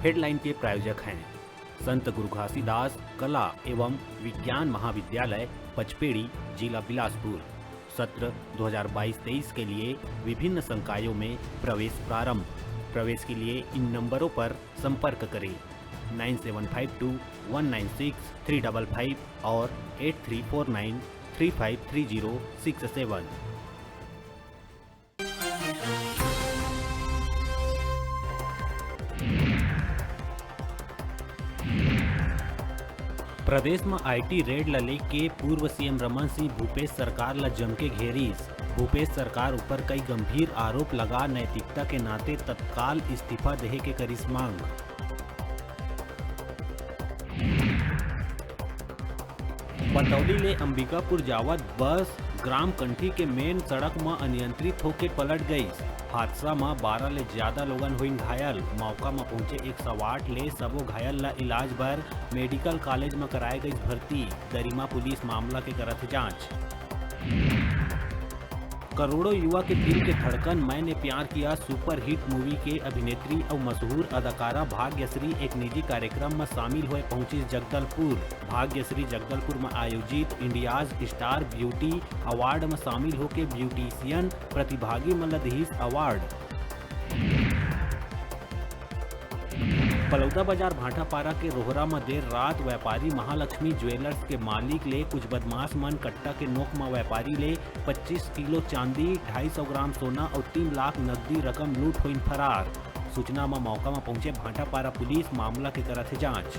Headline के प्रायोजक हैं संत गुरु घासीदास कला एवं विज्ञान महाविद्यालय पचपेड़ी, जिला बिलासपुर। सत्र 2022-23 के लिए विभिन्न संकायों में प्रवेश प्रारंभ। प्रवेश के लिए इन नंबरों पर संपर्क करें 9752196355 और 8349353067। प्रदेश में आईटी रेड ल लेके पूर्व सीएम रमन सिंह भूपेश सरकार ला जम के घेरीस। भूपेश सरकार ऊपर कई गंभीर आरोप लगा, नैतिकता के नाते तत्काल इस्तीफा देहे के करिस मांग। बतौली ले अंबिकापुर जावत बस ग्राम कंठी के मेन सड़क में अनियंत्रित होके पलट गई। हादसा में 12 ले ज्यादा लोगन हुई घायल। मौका में पहुंचे 108 ले सबो घायल ला इलाज बर मेडिकल कॉलेज में कराए गई भर्ती। दरिमा पुलिस मामला के करत जांच। करोड़ों युवा के दिल के धड़कन मैंने प्यार किया सुपर हिट मूवी के अभिनेत्री और मशहूर अदाकारा भाग्यश्री एक निजी कार्यक्रम में शामिल हुए पहुंची जगदलपुर। भाग्यश्री जगदलपुर में आयोजित इंडियाज स्टार ब्यूटी अवार्ड में शामिल होकर ब्यूटिशियन प्रतिभागी में लदहीस अवार्ड। बलौदा बाजार भाटापारा के रोहरा में देर रात व्यापारी महालक्ष्मी ज्वेलर्स के मालिक ले कुछ बदमाश मन कट्टा के नोक में व्यापारी ले 25 किलो चांदी, 250 ग्राम सोना और 3 लाख नकदी रकम लूट हुई फरार। सूचना में मौका में पहुंचे भाटापारा पुलिस मामला के करत जांच।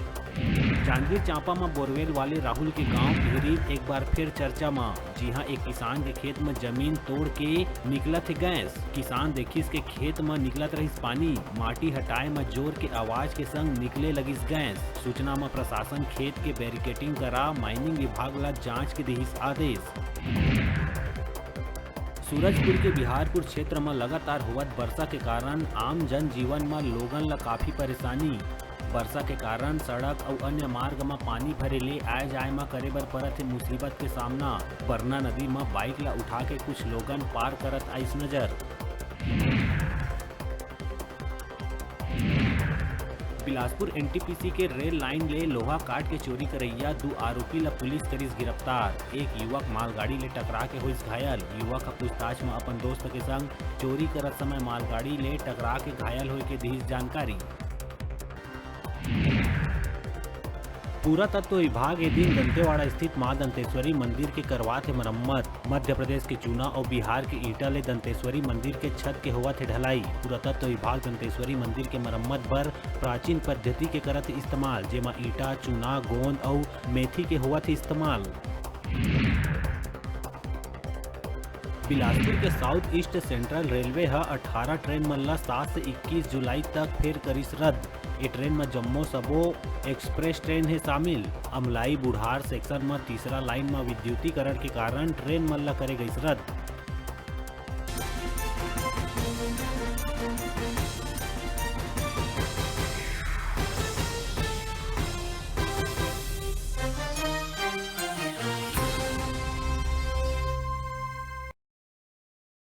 जांजगीर चांपा में बोरवेल वाले राहुल के गांव भिरी एक बार फिर चर्चा में। जी हां, एक किसान के खेत में जमीन तोड़ के निकलत गैस। किसान देखिस के खेत में निकलत रही पानी, माटी हटाए में जोर के आवाज के संग निकले लगिस गैस। सूचना में प्रशासन खेत के बैरिकेटिंग करा माइनिंग विभाग ला जांच के दिहिस आदेश। सूरजपुर के बिहारपुर क्षेत्र में लगातार होवत वर्षा के कारण आम जन जीवन में लोगन ला काफी परेशानी। वर्षा के कारण सड़क और अन्य मार्ग में पानी भरे ले आए जाए में करे बर परत मुसीबत के सामना। बरना नदी में बाइक ला उठा के कुछ लोगन पार करत आइस नजर। बिलासपुर एनटीपीसी के रेल लाइन ले लोहा काट के चोरी करैया 2 आरोपी ला पुलिस करिस गिरफ्तार। एक युवक मालगाड़ी ले टकरा के हुई घायल। युवक का पूछताछ में अपन दोस्त के संग चोरी करत समय मालगाड़ी ले टकरा के घायल होए के दिहिस जानकारी। पुरातत्व विभाग ए दिन दंतेवाड़ा स्थित मां दंतेश्वरी मंदिर के करवात है मरम्मत। मध्य प्रदेश के चूना और बिहार के ईटा ले दंतेश्वरी मंदिर के छत के होवत है ढलाई। पुरातत्व विभाग दंतेश्वरी मंदिर के मरम्मत बर प्राचीन पद्धति के करत इस्तेमाल, जेमा ईटा, चूना, गोंद और मेथी के होवत है इस्तेमाल। बिलासपुर के south east central railway 18 train मन ला 7 से 21 जुलाई तक फिर करिस रद्द। ये ट्रेन में जम्मू सबो एक्सप्रेस ट्रेन है शामिल। अमलाई बुढ़ार सेक्शन में तीसरा लाइन में विद्युतीकरण के कारण ट्रेन मन ला करे गई रद्द।